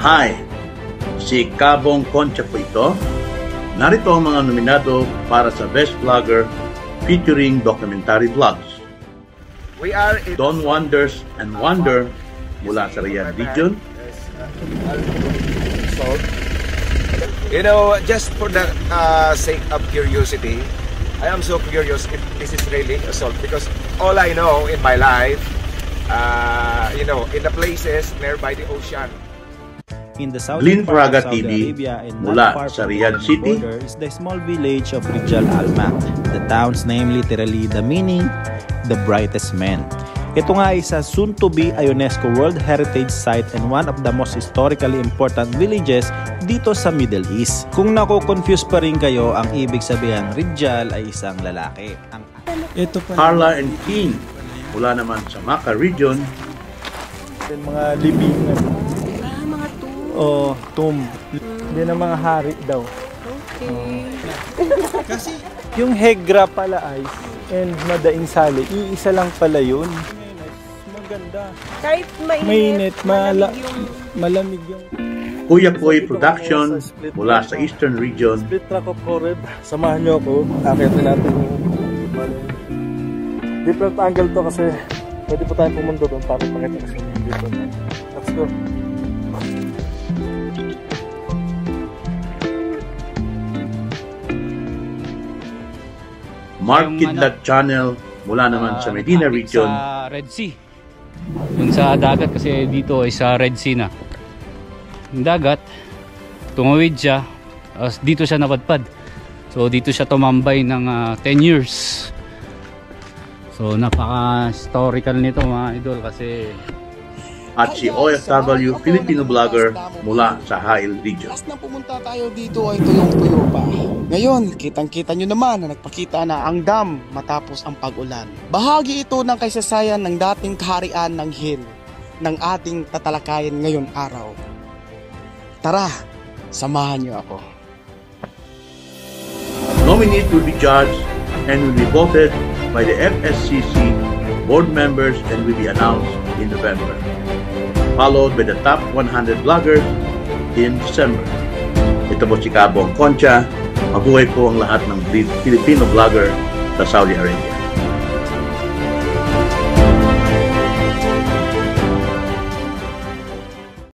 Hi! Si Cabong Concha po ito. Narito ang mga nominado para sa Best Vlogger featuring documentary vlogs. We are Don Wonders and Wonder mula sa Riyadh region. You know, just for the sake of curiosity, I am so curious if this is really a salt because all I know in my life, you know, in the places nearby the ocean. In the Glenn southern part Fraga of Saudi TV Arabia and mula not far sa from the Riyadh Lebanon City. border is the small village of Rijal Alma. The town's name literally the meaning, the brightest man. Ito nga ay isa soon to be a UNESCO World Heritage Site and one of the most historically important villages dito sa Middle East. Kung nako-confuse pa rin kayo, ang ibig sabihin Rijal ay isang lalaki. Ito pa Carla and King mula naman sa Makkah region. mga libingan. O tomb. Hindi na mga hari daw. Okay. Kasi yung Hegra pala ay and Madaing Sali, iisa lang pala yun. Maganda. Kahit Mainit, malamig yung... malamig yung Kuya Koy Production mula sa Eastern region. split track of Coreb. Samahan nyo ako. Akitin natin yung different angle to kasi pwede po tayong pumunta doon para pakita kasi yung different angle. Let's go. Mark Kidlat Channel mula naman sa Medina region. Sa Red Sea. Yung sa dagat kasi dito ay sa Red Sea na. Yung dagat, tumawid siya, dito siya napadpad. So dito siya tumambay ng 10 years. So napaka-historical nito mga idol kasi At si OFW Filipino vlogger mula sa Hail region. Last na pumunta tayo dito ay tuyong-tuyo pa. Ngayon, kitang-kita nyo naman na nagpakita na ang dam matapos ang pag-ulan. Bahagi ito ng kasaysayan ng dating kaharian ng Hill ng ating tatalakayin ngayon araw. Tara, samahan nyo ako. Nominee will be judged and will be voted by the FSCC board members and will be announced in November, followed by the top 100 vloggers in December. Ito po si Cabong Concha. Mabuhay po ang lahat ng Filipino vlogger sa Saudi Arabia.